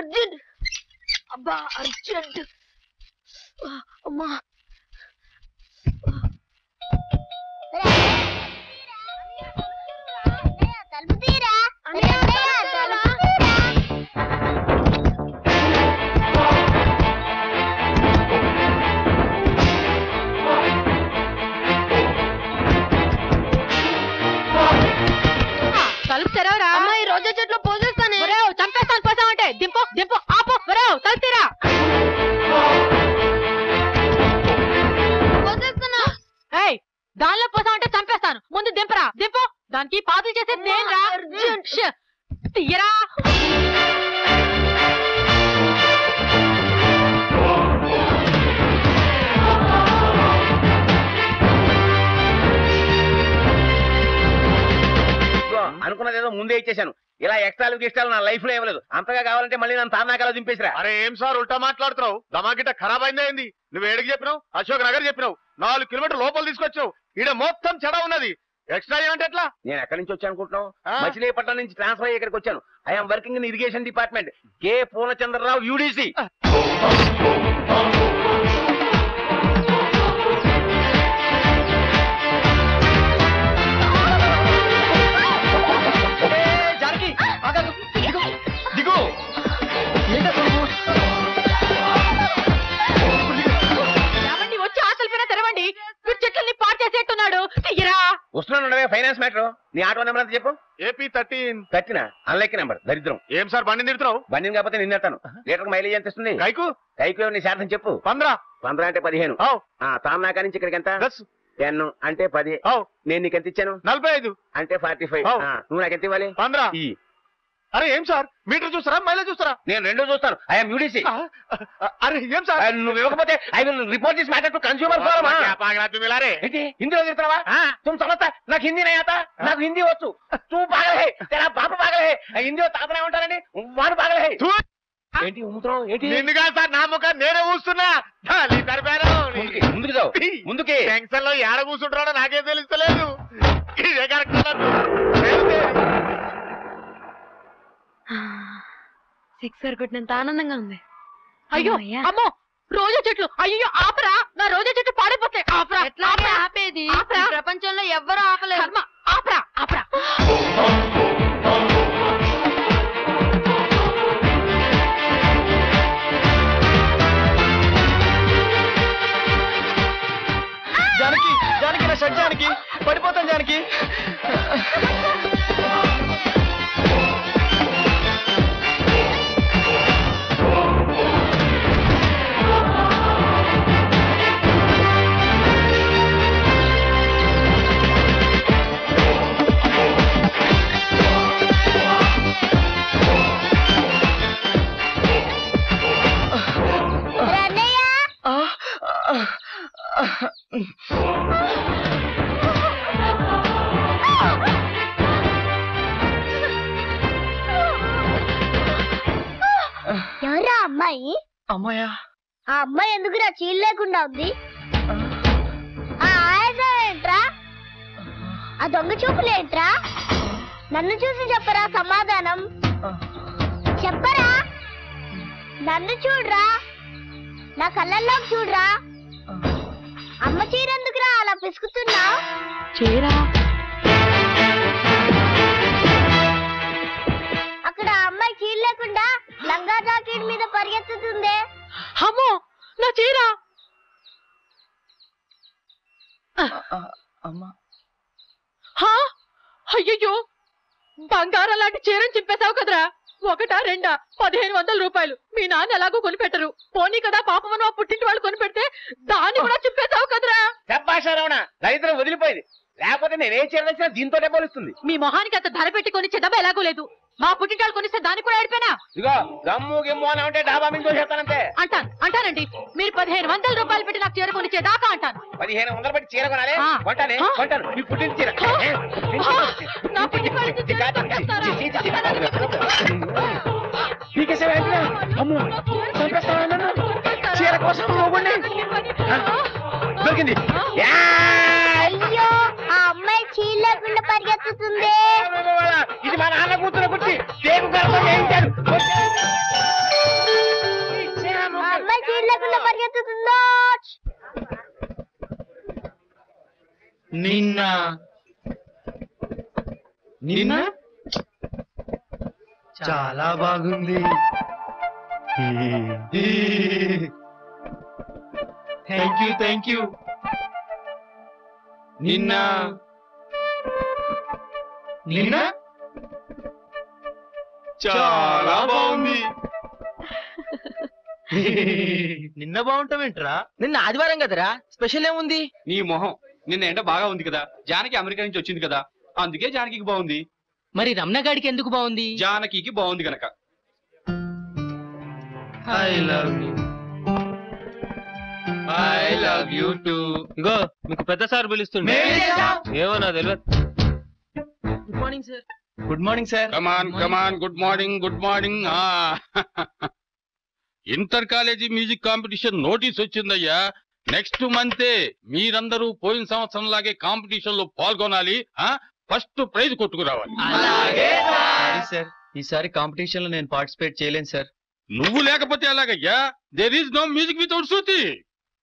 Urgent అబ్బా urgent అమ్మా తలుపు తీరా తలుపు తెరవరా అమ్మాయి రోజా చెట్లు పోసేస్తానే చంపేస్తాను పోసామంటే దింపు దింపు ఆపు తలుపు తీరా పోసేస్తున్నా దానిలో పోసామంటే చంపేస్తాను ముందు దింపరా దింపు దానికి పాదులు చేసేది నేను రా తీయరా అనుకున్నదేదో ముందే ఇచ్చేశాను. ఇలా ఎక్స్ట్రాలు గిస్టాలు నా లైఫ్ లో ఇవ్వలేదు. అంతగా కావాలంటే మళ్ళీ నన్ను తానాకాలో దింపేసిరా. అరే ఏం సార్ ఉల్టా మాట్లాడుతున్నావు? దమాగిట ఖరాబ్ అయింది. నువ్వు ఏడికి చెప్పినావు? అశోక్ నగర్ చెప్పినావు. 4 కిలోమీటర్ లోపల తీసుకొచ్చావు. ఈడ మొత్తం చెడ ఉన్నది. ఎక్స్ట్రా ఏమంటే ఎట్లా? నేను ఎక్కడి నుంచి వచ్చాను అనుకుంటున్నావు? మచిలీపట్నం నుంచి ట్రాన్స్ఫర్ అయ్యి ఇక్కడికి వచ్చాను. I'm working in irrigation department. K Purnachandrarao UDC. వస్తున్నాను ఫైనాన్స్ మ్యాటర్. నీ ఆటో నెంబర్ అంతా చెప్పు. AP 13 unlike number. దరిద్రం. ఏం సార్ బండి తిడుతున్నావు? బండిని కాకపోతే నిన్నెడతాను. లీటర్ మైలేజ్ ఎంత ఇస్తుంది? కైకు నీ శాతం చెప్పు. 15 అంటే 15. తామ్నాకా నుంచి ఇక్కడికి ఎంత? 10 అంటే 10. నేను నీకు ఎంత ఇచ్చాను? 45 అంటే 45. నువ్వు నాకు ఎంత ఇవ్వాలి? 15. అరే ఏం సార్ మీటర్ చూస్తారా మైలేజ్ చూస్తారా? నేను రెండు చూస్తాను. I'm UDC. అరే ఏం సార్ నువ్వు ఇవ్వకపోతే I will report this matter to consumer forum. హిందీలో చెప్తున్నావా? तुम समझता నాకు హిందీ नहीं आता. నాకు హిందీ వచ్చు. तू पागल है, तेरा बाप पागल है. హిందీలో తాతనే ఉంటారండి. వాడు పాగల్ है. ఏంటి ఊముతున్నావు? ఏంటి నిన్నుగా సార్ నా ముఖం నేనే ఊస్తున్నా. ముందుకు జావు. ముందుకి. టెన్షన్ లో ఏడ కూర్చుంటాడో నాకేం తెలుస్తలేదు. ఇదే కరెక్ట్. సిక్సర్ కొట్టినంత ఆనందంగా ఉంది. అయ్యో అమ్మో రోజా చెట్లు. అయ్యో ఆపరా, నా రోజా చెట్లు పాడైపోతాయి. ఆపరా. ఎట్లా ఆపేది? ప్రపంచంలో ఎవ్వరూ ఆపలేరు. ఆపరా ఆపరా. జానకి జానకి నా షర్ట్ జానకి పడిపోతాను జానకి. ఎవరా అమ్మాయి? అమ్మాయా? ఆ అమ్మాయి ఎందుకురా చీలు లేకుండా ఉంది? ఆ ఆయాసం ఏంట్రా? ఆ దొంగ చూపులేంట్రా? నన్ను చూసి చెప్పరా సమాధానం. చెప్పరా. నన్ను చూడరా, నా కళ్ళల్లోకి చూడరా. అమ్మ చీర ఎందుకురా అలా పిసుకుతున్నావు? చీరా అక్కడ అమ్మాయి చీర లేకుండా లంగా జాకెట్ మీద పరిగెత్తుతుంది. అమ్మో నా చీర. అయ్యో బంగారం లాంటి చీరని చింపేశావు కదరా. 1 2 1500 రూపాయలు. మీ నాన్న ఎలాగో కొనిపెట్టరు. పోనీ కదా పాపమని మా పుట్టింటి వాళ్ళు కొనిపెడితే దాన్ని కూడా చింపేశావు కదరా. చెప్పాశారవణ దరిద్రం వదిలిపోయింది. లేకపోతే నేనేం చేయదచ్చినా దీంతో పోలిస్తుంది. మీ మొహానికి అంత ధర పెట్టి కొనిచ్చే దెబ్బ ఎలాగో లేదు. మా పుట్టింటి వాళ్ళు కొనిస్తే దాన్ని కూడా ఏడిపోయినా. ఇదిగో గమ్ము గిమ్ము అని అంటే డాబా మీద చూసేస్తానంతే. అంటానండి. మీరు 1500 రూపాయలు పెట్టి నాకు చీర కొనిచ్చే దాకా అంటాను. 1500 పెట్టి చీర కొనాలి. కొంటానే కొంటాను. నీ పుట్టింటి చీర. నా పుట్టింటి వాళ్ళు చీర కోసం దొరికింది. అయ్యో ఆ అమ్మాయి చీర లేకుండా పరిగెత్తుతుంది. ఇది మా నాన్న కూతురు పుట్టి టేకు గర్భం చేయించాడు. నిన్న నిన్న చాలా బాగుంది. Thank you. నిన్న నిన్న చాలా బాగుంది. నిన్న బాగుంటావేంట్రా? నిన్న ఆదివారం కదరా, స్పెషల్ ఏముంది? నీ మొహం, నిన్న ఎండ బాగా ఉంది కదా, జానకి అమెరికా నుంచి వచ్చింది కదా, అందుకే జానకి బాగుంది. మరి రమణగాడికి ఎందుకు బాగుంది? జానకి బాగుంది గనక. I love you too. ఇగో మీకు పెద్ద సార్ పిలుస్తుండే. ఏమో నా తెలియదు. Good morning sir. Good morning sir. Come on good morning. Inter college music competition notice వచ్చిందయ్యా. నెక్స్ట్ మంతే మీరందరూ పోయిన సంవత్సరం లాగే కాంపిటీషన్ లో పాల్గొనాలి. ఫస్ట్ ప్రైజ్ కొట్టుకురావాలి. సార్, ఈసారి కాంపిటీషన్ లో నేను పార్టిసిపేట్ చేయలేను సార్. నువ్వు లేకపోతే ఎలాగయ్యా? There is no music without Shruti.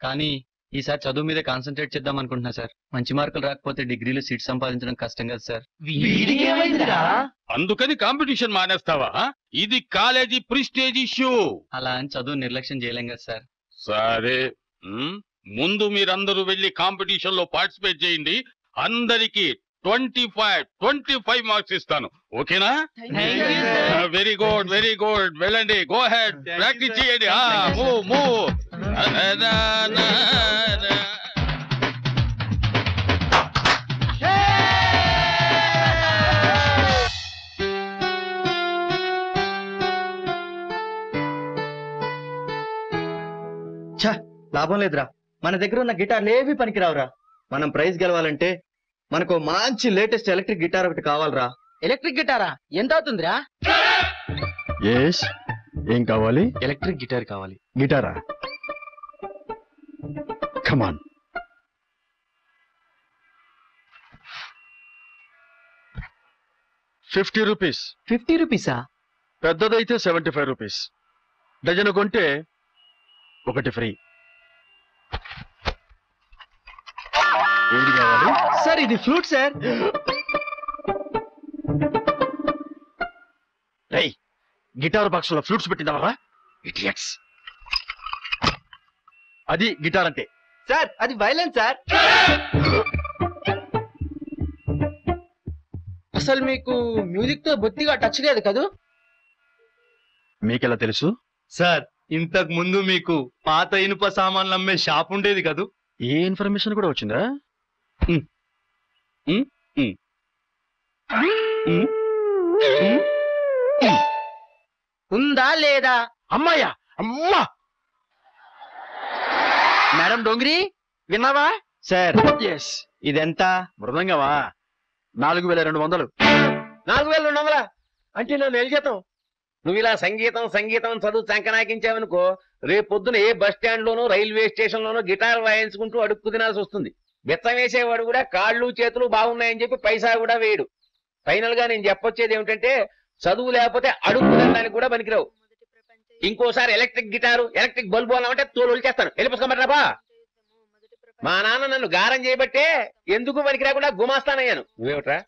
కానీ ఈసారి చదువు మీద కాన్సన్ట్రేట్ చేద్దాం అనుకుంటున్నా సార్. మంచి మార్కులు రాకపోతే డిగ్రీలో సీట్ సంపాదించడం కష్టం కదా సార్. అందుకని కాంపిటీషన్ మానేస్తావా? ఇది కాలేజీ ప్రిస్టేజ్ ఇష్యూ. అలా అని చదువు నిర్లక్ష్యం చేయలేం కదా సార్. సరే, ముందు మీరందరూ వెళ్లి కాంపిటీషన్ లో పార్టిసిపేట్ చేయండి. అందరికి 25 మార్క్స్ ఇస్తాను. ఓకేనా? Very good. వెళ్ళండి, గో హెడ్, ప్రాక్టీస్ చేయండి. మూవ్. లాభం లేదురా, మన దగ్గర ఉన్న గిటార్లు ఏవి పనికిరావురా. మనం ప్రైజ్ గెలవాలంటే మనకు మంచి లేటెస్ట్ ఎలక్ట్రిక్ గిటార్ ఒకటి కావాలరా. ఎలక్ట్రిక్ గిటారా? ఎంత అవుతుందిరా? ఏం కావాలి? ఎలక్ట్రిక్ గిటార్ కావాలి. గిటారా? కమాన్. 50 రూపీస్. 50 రూపీసా? పెద్దదైతే 75 రూపీస్. డజను కొంటే ఒకటి ఫ్రీ. ఏది కావాలి? సార్, ఇది ఫ్లూట్ సార్. గిటార్ బాక్స్ లో ఫ్లూట్స్ పెట్టిందవరా? ఇడియట్స్. అది గిటార్ అంటే. సార్, అది వైలెన్ సార్. అసలు మీకు మ్యూజిక్ తో బొత్తిగా టచ్ లేదు కదూ? మీకెలా తెలుసు? సార్, ఇంతకు ముందు మీకు పాత ఇనుప సామాన్లు అమ్మే షాప్ ఉండేది కదూ? ఏ ఇన్ఫర్మేషన్ కూడా వచ్చిందా? ఉందా లేదా? అమ్మాయ్యా, అమ్మా! మేడం డోంగ్రీ, విన్నావా? Sir, yes. ఇదెంత? మృదంగమా? 4200. 4200 అంటే నా నెల జీతం. నువ్వు ఇలా సంగీతం చదువు సంకనాకించావనుకో, రేపు పొద్దున ఏ బస్ స్టాండ్ లోనో రైల్వే స్టేషన్ లోనో గిటార్ వాయించుకుంటూ అడుక్కు తినాల్సి వస్తుంది. బెత్తం వేసేవాడు కూడా కాళ్ళు చేతులు బాగున్నాయని చెప్పి పైసా కూడా వేయడు. ఫైనల్ గా నేను చెప్పొచ్చేది ఏమిటంటే, చదువు లేకపోతే అడుక్కు తినడానికి కూడా పనికిరావు. ఇంకోసారి ఎలక్ట్రిక్ గిటారు, ఎలక్ట్రిక్ బల్బు అన్నామంటే తోలు చేస్తాను. వెళ్ళి పుస్తకం. మా నాన్న నన్ను గారం చేయబట్టే ఎందుకు పనికి రాకుండా గుమాస్తానయ్యాను. నువ్వేమిట్రా?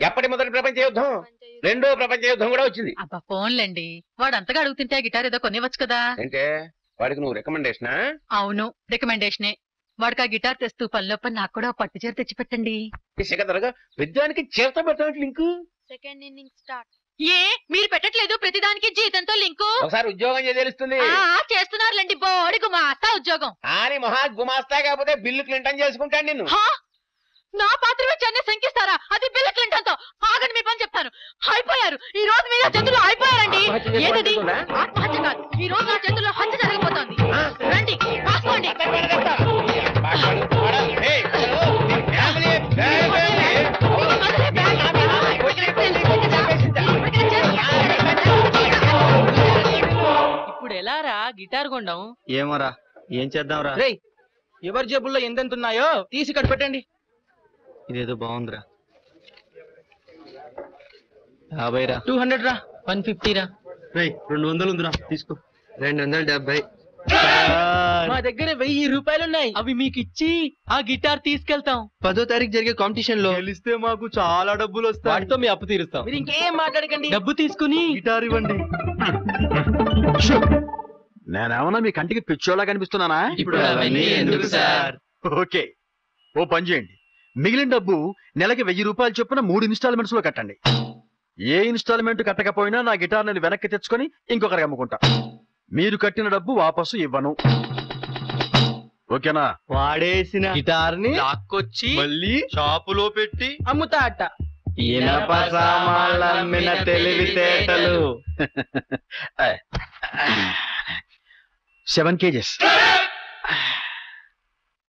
ఎప్పటి మొదటి ప్రపంచ యుద్ధం? రెండో ప్రపంచ యుద్ధం కూడా వచ్చింది. అబ్బా ఫోన్లండి, వాడు అంతగా అడుగుతుంటే గిటార్ ఏదో కొనివచ్చు కదా. అంటే వాడికి నువ్వు రికమెండేషనా? అవును, రికమెండేషనే. వాడికి ఆ గిటార్ తెస్తూ పనిలోపల నాకు కూడా పట్టు చీర తెచ్చి పెట్టండి. శిఖరగా పెద్దానికి చేత పెట్టడానికి లింకు. Second inning start. ఏ మీరు పెట్టట్లేదు? ప్రతిదానికి జీతంతో లింకు. ఒకసారి ఉద్యోగం చేసి తెలుస్తుంది. చేస్తున్నారులేండి, బోడి గుమాస్తా ఉద్యోగం. అని మహా గుమాస్తా కాకపోతే బిల్లు క్లింటన్ చేసుకుంటాను నిన్ను. నా పాత్ర చెన్నై శంకిస్తారా? అది బిల్ క్లింటన్ తో. ఆగండి, మీ పని చెప్తాను. అయిపోయారు ఈ రోజు, మీరు చేతుల్లో అయిపోయారండి. ఏదది? ఆత్మహత్య కాదు, ఈ రోజు నా చేతుల్లో హత్య జరగబోతోంది. రండి, రాసుకోండి. ఇప్పుడు ఎలారా గిటార్ కొండం? ఏమోరా, ఏం చేద్దాంరా? రేయ్, ఎవరి జేబుల్లో ఎంతెంత ఉన్నాయో తీసి ఇక్కడ పెట్టండి. ఇదేదో బాగుందిరా. 50 రా. 200 రా. 150 రా. 200 ఉందిరా, తీసుకో. 270. మా దగ్గర 1000 రూపాయలున్నాయి. అవి మీకు ఇచ్చి ఆ గిటార్ తీసుకెళ్తాం. 10వ తారీఖు జరిగే కాంపిటీషన్ లో గెలిస్తే మాకు చాలా డబ్బులు వస్తాయి. వాటితో మీ అప్పు తీరుస్తాం. మీరు ఇంకేం మాట్లాడకండి. డబ్బు తీసుకుని గిటార్ ఇవ్వండి. నేనేమన్నా మీ కంటికి పిచ్చోలా కనిపిస్తున్నానా? ఇప్పుడు అవన్నీ ఎందుకు సార్? ఓకే, ఓ పని చేయండి. మిగిలిన డబ్బు నెలకి 1000 రూపాయలు చొప్పున 3 ఇన్స్టాల్మెంట్స్ లో కట్టండి. ఏ ఇన్స్టాల్మెంట్ కట్టకపోయినా నా గిటార్ నేను వెనక్కి తెచ్చుకొని ఇంకొకరికి అమ్ముకుంటా. మీరు కట్టిన డబ్బు వాపసు ఇవ్వను. ఓకేనా? వాడేసిన గిటార్ ని లాక్కొచ్చి మళ్ళీ షాపులో పెట్టి అమ్ముతా అట్ట. ఇనప సామాన్లమ్మిన తెలివితేటలు. 7 kgs.